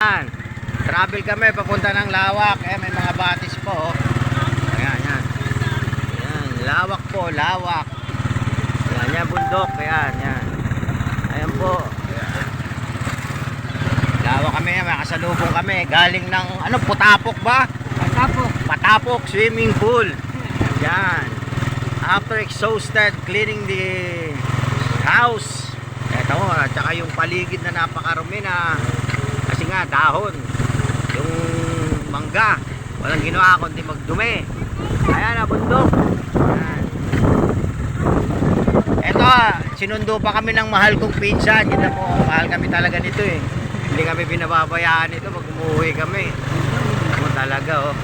Yan. Travel kami papunta ng Lawak. May mga batis po. Ayan, yan. Ayan, lawak po, lawak. Ayan, yan bundok. Ayan, yan. Ayan po. Ayan. Lawak kami, may kasalubong kami. Galing ng, Putapok ba? Patapok. Patapok swimming pool. Yan. After exhausted cleaning the house. Ito, at saka yung paligid na napakarumi na kasi nga dahon yung mangga walang ginawa kundi magdumi. Ayan na bundok. Ayan. Eto, sinundo pa kami ng mahal kong pinsan. Kita mo, mahal kami talaga nito eh. Hindi kami binababayaan nito pag umuwi kami. Ano talaga oh.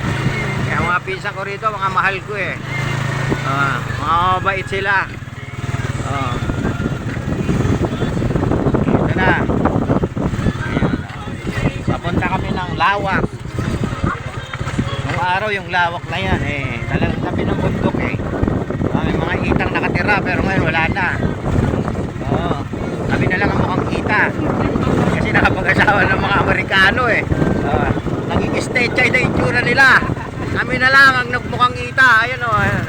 Kaya mga pinsan ko rito, mga mahal ko eh. Mga mabait sila. Ito na. Papunta kami ng Lawak. Nung araw yung Lawak na yan talagang tabi ng bundok may mga itang nakatira pero ngayon wala na. Kami na lang ang mukhang kita kasi nakapag-asawa ng mga Amerikano naging stay na itsura nila. Kami na lang ang nagmukhang kita. Ayan ayan.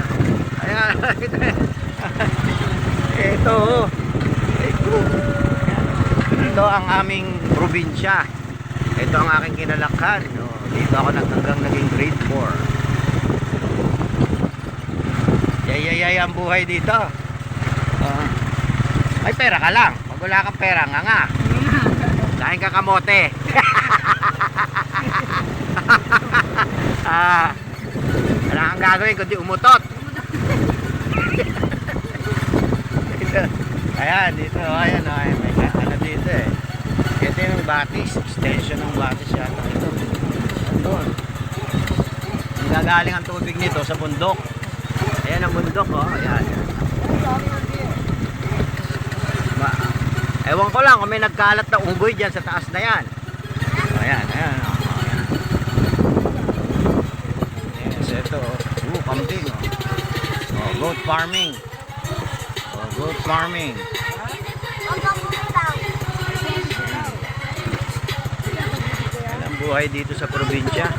Ito ang aming probinsya. Ito ang aking kinalakhan. Dito ako hanggang naging grade 4. Yay ang buhay dito. May pera ka lang. Pag wala kang pera, nga. Kain ka kamote. Wala kang gagawin kundi umutot. Ayan, dito. Ayan, may ano dito Ito yung batis, extension ng batis yata ito. Doon. Gagaling ang tubig nito sa bundok. Ayan ang bundok ayan. Ewan ko lang kung may nagkalat na unggoy dyan sa taas na yan. Ayan. Yes, ito. Kambing. Goat farming. Goat farming. Buhay dito sa probinsya.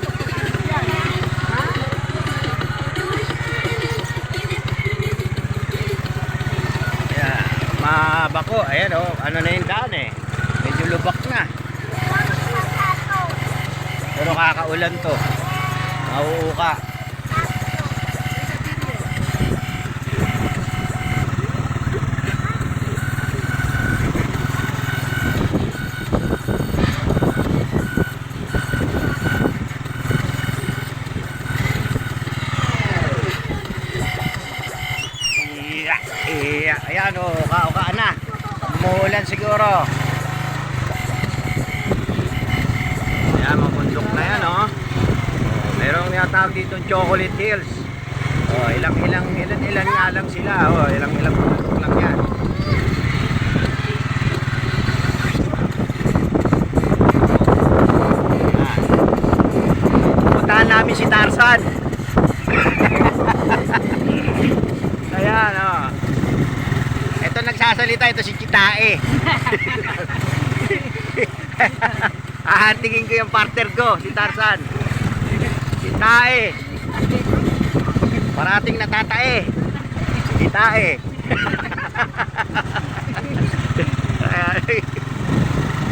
Ayan, mabako. Ayan ano na yung daan medyo lubak na. Pero kakaulan to. Mauuka. Ayan uka na. Umuulan siguro. Ayan, mabundok na yan Merong tinatawag dito Chocolate Hills. Ilang nga lang sila. Ilang bundok lang yan. Puntahan namin si Tarzan. Ayan ito nagsasalita, ito si Chitae. Hahantingin ko yung partner ko, si Tarzan. Chitae. Parating natatae. Chitae.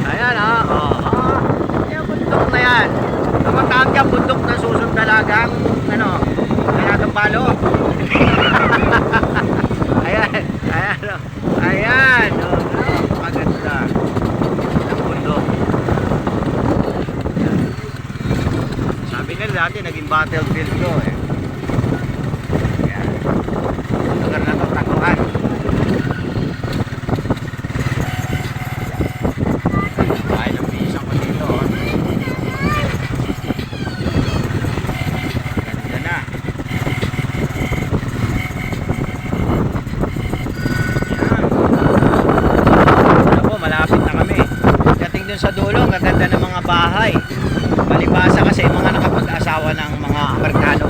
Ayan yung bundok na yan. Tumatawag yan, bundok na susong dalagang dalagang balo. Ayan maganda ang bundok. Sabi nila dati naging battlefield ko ayan lugar na to taguan. Ay ng pisang ko dito ganda na. Sa dulo, ang ganda ng mga bahay. Palibasa kasi mga nakapag-asawa ng mga Amerikano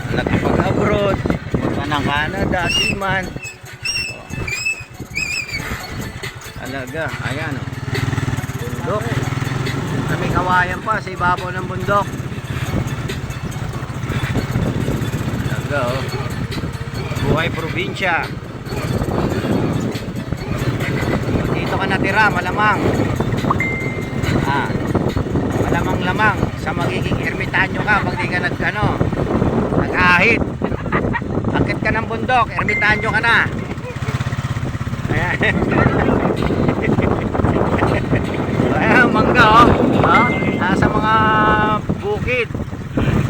nakapag-abroad, mga ng Canada, Seaman. Talaga, ayan bundok. May kawayan pa sa ibabaw ng bundok. Talaga oh. Buhay probinsya. Dito ka natira, malamang. Malamang-lamang sa magiging ermitanyo ka pag di ka nag-ahit. Akit ka ng bundok, ermitanyo ka na. Ayan. Ayan, mangga oh. Nasa mga bukid.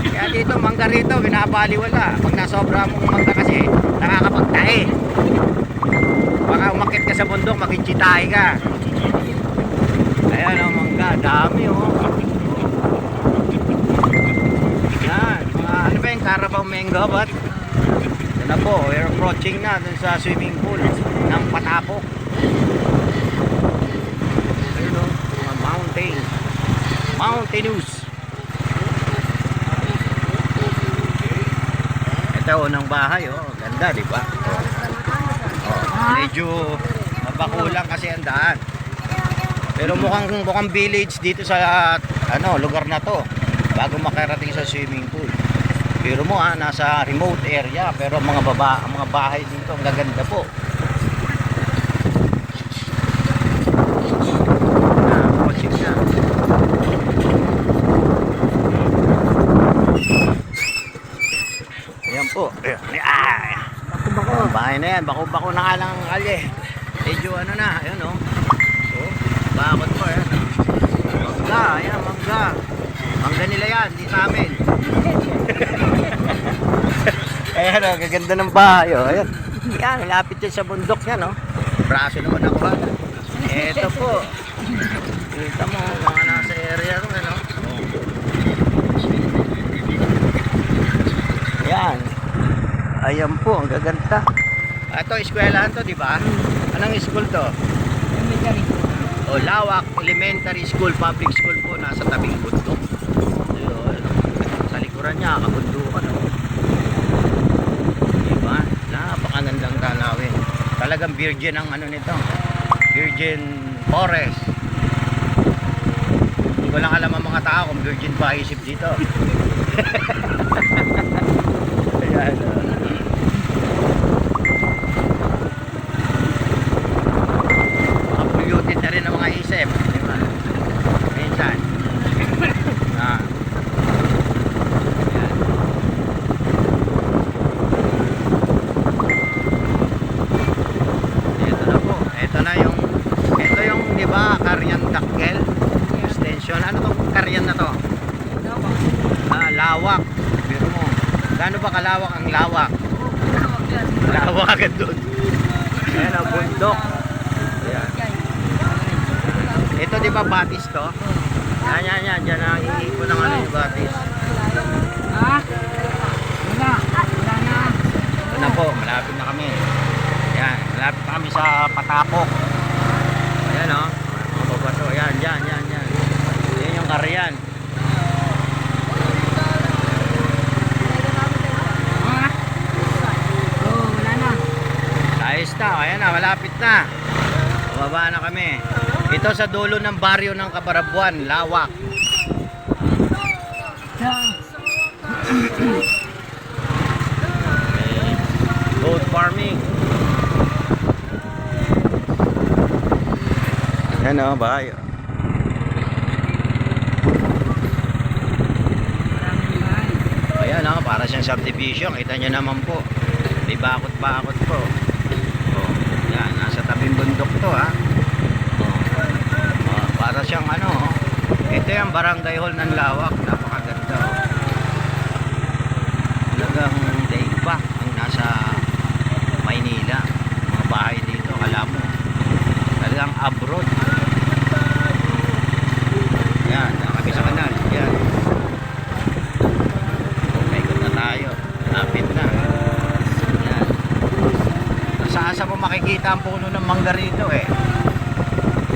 Kaya dito, mangga rito, binabaliwala. Pag nasobra mong mangga kasi, nakakapagtae. Baka umakit ka sa bundok, makinchitahe ka. Ayan oh, mangga, dami oh. Yan, ano ba yung Carabao Mango bat? Yan na po, we're approaching na dun sa swimming pool ng Patapok. Ayun oh, mga mountainous. Ito unang bahay oh, ganda di ba? Medyo mabakulang kasi ang daan. Pero mukhang village dito sa lugar na to bago makarating sa swimming pool. Pero mo nasa remote area pero ang mga bahay dito ang gaganda po. Watching na. Ayan po. Bako-bako. Bahay na yan. Bako-bako na nga lang ang kalye. Medyo na. Ayan o. Bakit po. Ayan o. Mangga. Ayan mangga. Mangga nila yan. Di sa amin. Ayan o. Gaganda ng bahay o. Ayan. Yan. Lapit yan sa bundok yan o. Braso naman ako. Eto po. Kita mo mga nasa area ko. Ano? Ayan. Ayan po, ang gaganda. Ito, eskwelahan to, di ba? Anong school to? Elementary. O, Lawak Elementary School, public school po, nasa tabing bundok. Ayun. Sa likuran niya, kabundukan. Diba? Napakagandang tanawin. Talagang virgin ang nito. Virgin forest. Hindi ko lang alam ang mga tao kung virgin pa isip dito. Ayan. Polluted na rin ang mga isip, di ba? Minsan. Ayan. Ito yung di ba, Carian Dakkel extension. Ano tong Carian na to? Lawak. Pero mo, gaano ba kalawak ang lawak? Lawak agad doon. Ayan ang bundok. Ayan. Ito di ba batis to? Yan. Diyan ang iipon ng yung batis. Wala na. Ito na po, malapit na kami. Ayan, malapit na kami sa Patapok. Ayan o, mga babato. Ayan. Yan yung Carian. Wala na. Ayos na, ayan na, malapit na. Bababa na kami. Ito sa dulo ng baryo ng Kabarabuan, Lawak. Goat farming. Ayan o, bahay. Ayan o, para siyang subdivision. Kita nyo naman po. May bakot-bakot po. Yan, nasa tabing bundok to ha. Para siyang ito yung barangay hall ng Lawak. Napakaganda oh. Talagang daig pa ang nasa Maynila. Mga bahay dito, alam mo. Talagang abroad. Yan, nakakami sa kanal. Yan. Ikot na tayo. Lapit na. Yan. Saan mo makikita ang puno ng mangga rito eh.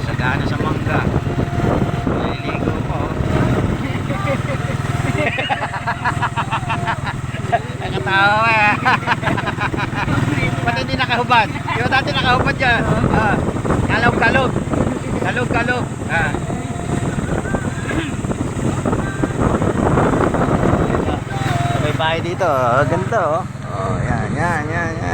Sagana sa mangga. Naliligo po. Nakatawa eh. Ba't hindi nakahubad? Di ba dati nakahubad dyan? Kalog-kalog. Kalog-kalog. bahay dito. Oh, ganito, oh. Oh, yan, yan, yan, yan.